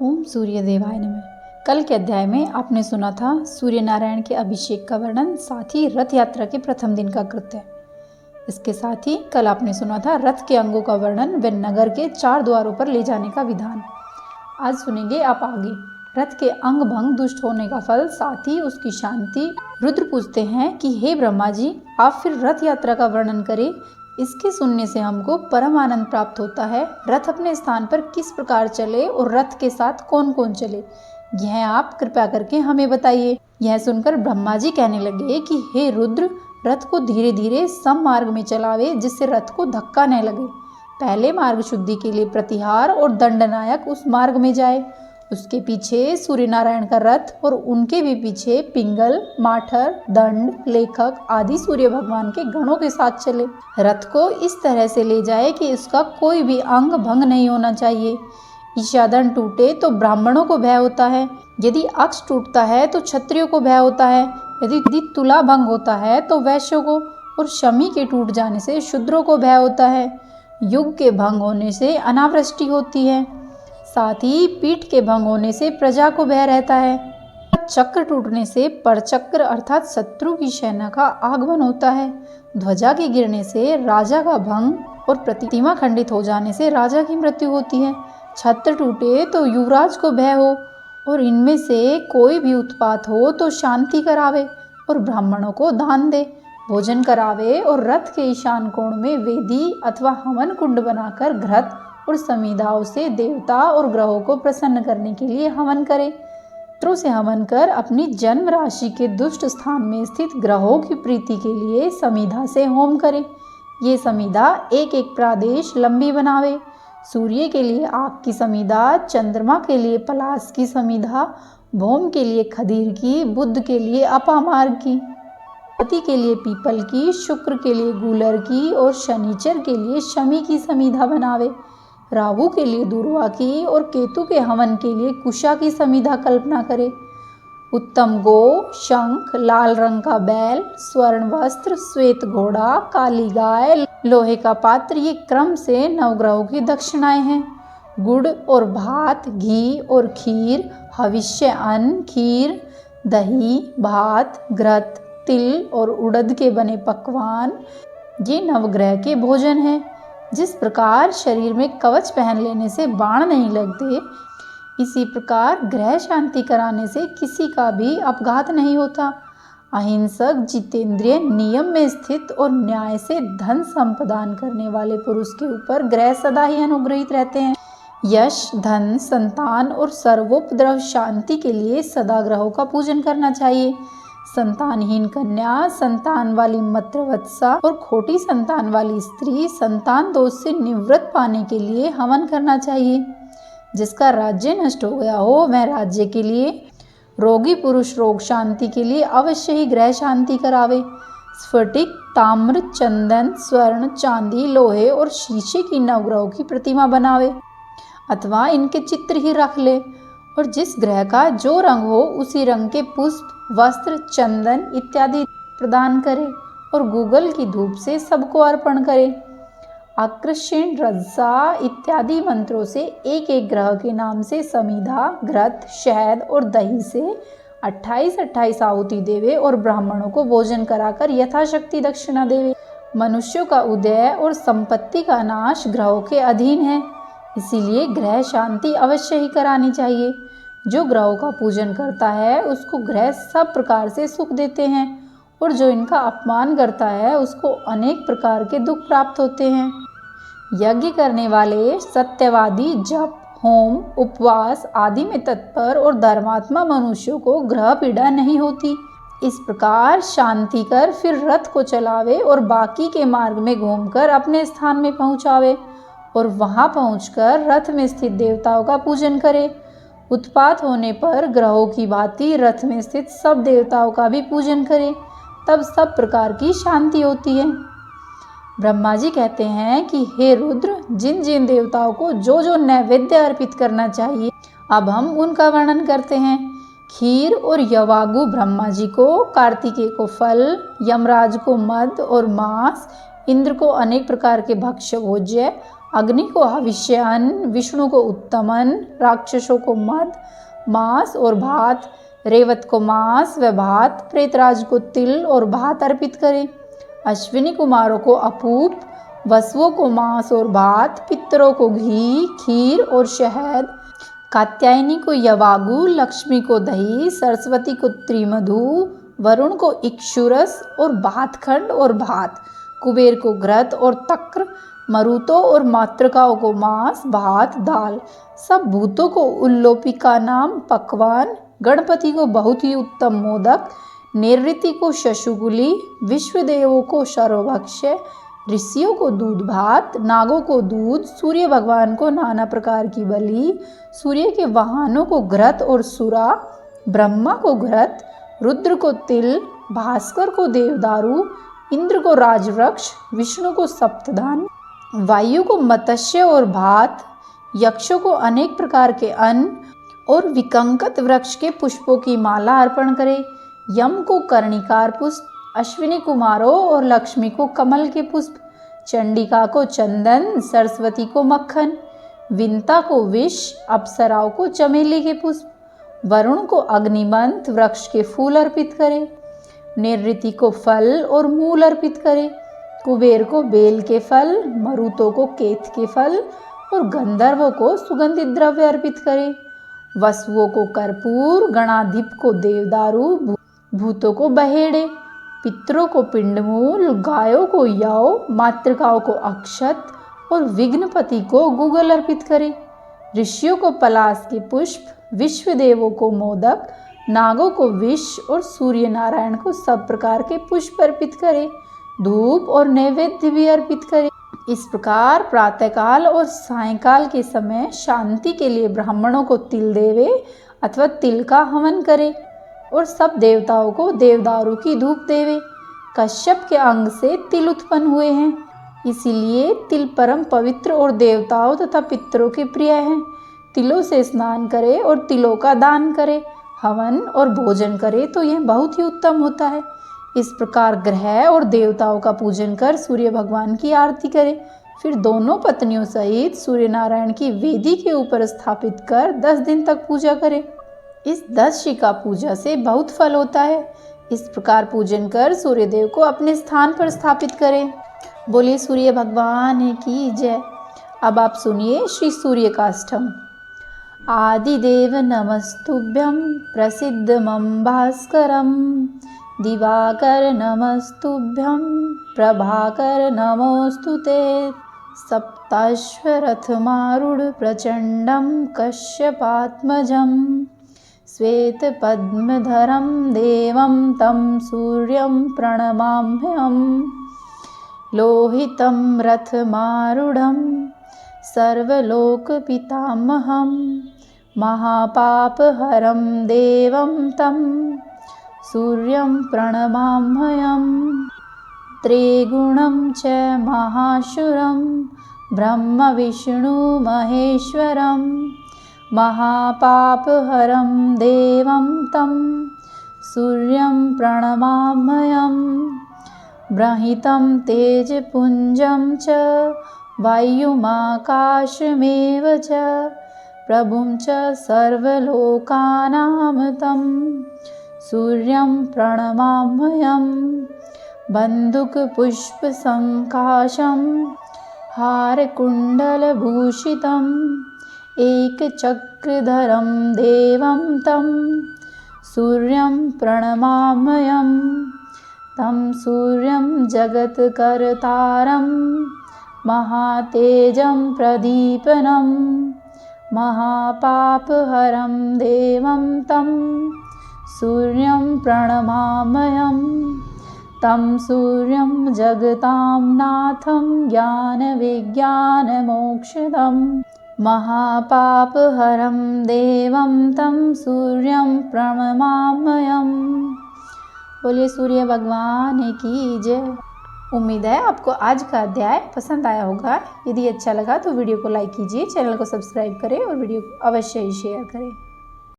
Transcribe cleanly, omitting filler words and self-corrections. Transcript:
ओम सूर्य देवाय नमः। कल के अध्याय में आपने सुना था सूर्य नारायण के अभिषेक का वर्णन, साथ ही रथ यात्रा के प्रथम दिन का कृत्य। इसके साथ ही कल आपने सुना था रथ के अंगों का वर्णन व नगर के 4 द्वारों पर ले जाने का विधान। आज सुनेंगे आप आगे रथ के अंग भंग दुष्ट होने का फल, साथ ही उसकी शांति। रुद्र पूछते हैं कि हे ब्रह्मा जी, आप फिर रथ यात्रा का वर्णन करें। इसके सुनने से हमको परम आनंद प्राप्त होता है। रथ अपने स्थान पर किस प्रकार चले और रथ के साथ कौन कौन चले, यह आप कृपया करके हमें बताइए। यह सुनकर ब्रह्मा जी कहने लगे कि हे रुद्र, रथ को धीरे धीरे सम मार्ग में चलावे, जिससे रथ को धक्का न लगे। पहले मार्ग शुद्धि के लिए प्रतिहार और दंडनायक उस मार्ग में जाए, उसके पीछे सूर्य नारायण का रथ और उनके भी पीछे पिंगल, माठर, दंड, लेखक आदि सूर्य भगवान के गणों के साथ चले। रथ को इस तरह से ले जाए कि इसका कोई भी अंग भंग नहीं होना चाहिए। ईशादन टूटे तो ब्राह्मणों को भय होता है, यदि अक्ष टूटता है तो क्षत्रियों को भय होता है, यदि तुला भंग होता है तो वैश्यों को, और शमी के टूट जाने से शूद्रों को भय होता है। युग के भंग होने से अनावृष्टि होती है, साथ ही पीठ के भंग होने से प्रजा को भय रहता है। चक्र टूटने से परचक्र अर्थात शत्रु की सेना का आगमन होता है। ध्वजा के गिरने से राजा का भंग और प्रतिमा खंडित हो जाने से राजा की मृत्यु होती है। छत्र टूटे तो युवराज को भय हो, और इनमें से कोई भी उत्पात हो तो शांति करावे और ब्राह्मणों को दान दे, भोजन करावे और रथ के ईशान कोण में वेदी अथवा हवन कुंड बनाकर घृत और समिधाओं से देवता और ग्रहों को प्रसन्न करने के लिए हवन करे। पितरों से हवन कर अपनी जन्म राशि के दुष्ट स्थान में स्थित ग्रहों की प्रीति के लिए समिधा से होम करे। ये समिधा एक एक प्रादेश लंबी बनावे। सूर्य के लिए आग की समिधा, चंद्रमा के लिए पलाश की समिधा, भौम के लिए खदीर की, बुध के लिए अपामार्ग की, पति के लिए पीपल की, शुक्र के लिए गूलर की और शनिचर के लिए शमी की समिधा बनावे। राहु के लिए दूर्वा की और केतु के हवन के लिए कुशा की समिधा कल्पना करे। उत्तम गो, शंख, लाल रंग का बैल, स्वर्ण वस्त्र, श्वेत घोड़ा, काली गाय, लोहे का पात्र, ये क्रम से नवग्रहों की दक्षिणाएं हैं। गुड़ और भात, घी और खीर, हविष्य अन्न, खीर, दही, भात, घृत, तिल और उड़द के बने पकवान, ये नवग्रह के भोजन हैं। जिस प्रकार शरीर में कवच पहन लेने से बाण नहीं लगते, इसी प्रकार ग्रह शांति कराने से किसी का भी अपघात नहीं होता। अहिंसक, जितेंद्रिय, नियम में स्थित और न्याय से धन संप्रदान करने वाले पुरुष के ऊपर ग्रह सदा ही अनुग्रहित रहते हैं। यश, धन, संतान और सर्वोपद्रव शांति के लिए सदा ग्रहों का पूजन करना चाहिए। संतानहीन कन्या, संतान वाली मत्रवत्सा और खोटी संतान वाली स्त्री संतान दोष से निवृत्त पाने के लिए हवन करना चाहिए। जिसका राज्य नष्ट हो गया हो, वह राज्य के लिए, रोगी पुरुष रोग शांति के लिए अवश्य ही ग्रह शांति करावे। स्फटिक, ताम्र, चंदन, स्वर्ण, चांदी, लोहे और शीशे की नवग्रहों की प्रतिमा बनावे अथवा इनके चित्र ही रख ले, और जिस ग्रह का जो रंग हो उसी रंग के पुष्प, वस्त्र, चंदन इत्यादि प्रदान करे और गूगल की धूप से सबको अर्पण करे। आकृष्ण, रज्जा इत्यादि मंत्रों से एक एक ग्रह के नाम से समिधा, घृत, शहद और दही से 28-28 आहुति देवे और ब्राह्मणों को भोजन कराकर यथाशक्ति दक्षिणा देवे। मनुष्यों का उदय और संपत्ति का नाश ग्रहों के अधीन है, इसीलिए ग्रह शांति अवश्य ही करानी चाहिए। जो ग्रहों का पूजन करता है उसको ग्रह सब प्रकार से सुख देते हैं, और जो इनका अपमान करता है उसको अनेक प्रकार के दुख प्राप्त होते हैं। यज्ञ करने वाले सत्यवादी जप, होम, उपवास आदि में तत्पर और धर्मात्मा मनुष्यों को ग्रह पीड़ा नहीं होती। इस प्रकार शांति कर फिर रथ को चलावे और बाकी के मार्ग में घूमकर अपने स्थान में पहुँचावे, और वहाँ पहुँचकर रथ में स्थित देवताओं का पूजन करे। उत्पात होने पर ग्रहों की भांति रथ में स्थित सब देवताओं का भी पूजन करे, तब सब प्रकार की शांति होती है। ब्रह्मा जी कहते हैं कि हे रुद्र, जिन जिन देवताओं को जो जो नैवेद्य अर्पित करना चाहिए, अब हम उनका वर्णन करते हैं। खीर और यवागु ब्रह्मा जी को, कार्तिकेय को फल, यमराज को मद और मांस, इंद्र को अनेक प्रकार के भक्ष्य भोज्य अग्नि को हविष्य अन्न, विष्णु को उत्तम अन्न, राक्षसों को मद, मांस और भात, रेवत को मांस व भात, प्रेतराज को तिल और भात अर्पित करें। अश्विनी कुमारों को अपूप, वसुओं को मांस और भात, पितरों को घी, खीर और शहद, कात्यायनी को यवागु, लक्ष्मी को दही, सरस्वती को त्रिमधु, वरुण को इक्षुरस और भातखंड और भात, कुबेर को घृत और तक्र, मरुतों और मातृकाओं को मांस, भात, दाल, सब भूतों को उल्लोपिका नाम पकवान, गणपति को बहुत ही उत्तम मोदक, नैऋति को शशुकुली, विश्वदेवों को सर्वभक्ष्य, ऋषियों को दूध भात, नागों को दूध, सूर्य भगवान को नाना प्रकार की बलि, सूर्य के वाहनों को घृत और सुरा, ब्रह्मा को घृत, रुद्र को तिल, भास्कर को देवदारू, इंद्र को राजवृक्ष, विष्णु को सप्तधान, वायु को मत्स्य और भात, यक्षों को अनेक प्रकार के अन्न और विकंकत वृक्ष के पुष्पों की माला अर्पण करें। यम को कर्णिकार पुष्प, अश्विनी कुमारों और लक्ष्मी को कमल के पुष्प, चंडिका को चंदन, सरस्वती को मक्खन, विंता को विष, अप्सराओं को चमेली के पुष्प, वरुण को अग्निमंत वृक्ष के फूल अर्पित करें। नैऋति को फल और मूल अर्पित करें। कुबेर को बेल के फल, मरुतों को केत के फल और गंधर्वों को सुगंधित द्रव्य अर्पित करें। वसुओं को कर्पूर, गणाधिप को देवदारू, भूतों को बहेड़े, पितरों को पिंडमूल, गायों को यव, मातृकाओं को अक्षत और विघ्नपति को गुगल अर्पित करें। ऋषियों को पलाश के पुष्प, विश्वदेवों को मोदक, नागों को विष और सूर्य नारायण को सब प्रकार के पुष्प अर्पित करें। धूप और नैवेद्य भी अर्पित करें। इस प्रकार प्रातःकाल और सायंकाल के समय शांति के लिए ब्राह्मणों को तिल देवे अथवा तिल का हवन करें और सब देवताओं को देवदारू की धूप देवे। कश्यप के अंग से तिल उत्पन्न हुए हैं, इसीलिए तिल परम पवित्र और देवताओं तथा पितरों के प्रिय हैं। तिलों से स्नान करे और तिलों का दान करे, हवन और भोजन करे तो यह बहुत ही उत्तम होता है। इस प्रकार ग्रह और देवताओं का पूजन कर सूर्य भगवान की आरती करें। फिर दोनों पत्नियों सहित सूर्य नारायण की वेदी के ऊपर स्थापित कर 10 दिन तक पूजा करें। इस 10 शिखा पूजा से बहुत फल होता है। इस प्रकार पूजन कर सूर्यदेव को अपने स्थान पर स्थापित करें। बोलिए सूर्य भगवान की जय। अब आप सुनिए श्री सूर्य काष्ठम। आदिदेव नमस्तुभ्यं प्रसिद्धमं भास्करं, दिवाकर नमस्तुभ्यं प्रभाकर नमोस्तुते, सप्ताश्वरथमारूढ़ प्रचंडं कश्यपात्मजं, श्वेतपद्मधरं देवं तं सूर्यं प्रणमाम्यहम्। लोहितं रथमारूढ़ं सर्वलोकपितामहं, महापापहरं देवं तं सूर्यं प्रणमाम्यहम्। त्रिगुणं च महाशूरं ब्रह्मविष्णुमहेश्वरं, महापापहरं देवं तं सूर्यं प्रणमाम्यहम्। बृंहितं तेजपुञ्जं च वायुमाकाशमेव च, प्रभुं च सर्वलोकानां तं सूर्यं प्रणमाम्यहम्। बन्दुकपुष्पसङ्काशं हारकुण्डलभूषितम्, एकचक्रधरं देवं तं सूर्यं प्रणमाम्यहम्। तं सूर्यं जगत्कर्तारं महातेजं प्रदीपनं, महापापहरं देवं तं सूर्यं प्रणमाम्यहम्। तं सूर्यं जगतां नाथं ज्ञानविज्ञानमोक्षदं, महापापहरं देवं तं सूर्यं प्रणमाम्यहम्। बोलिए सूर्य भगवान की जय। उम्मीद है आपको आज का अध्याय पसंद आया होगा। यदि अच्छा लगा तो वीडियो को लाइक कीजिए, चैनल को सब्सक्राइब करें और वीडियो को अवश्य ही शेयर करें।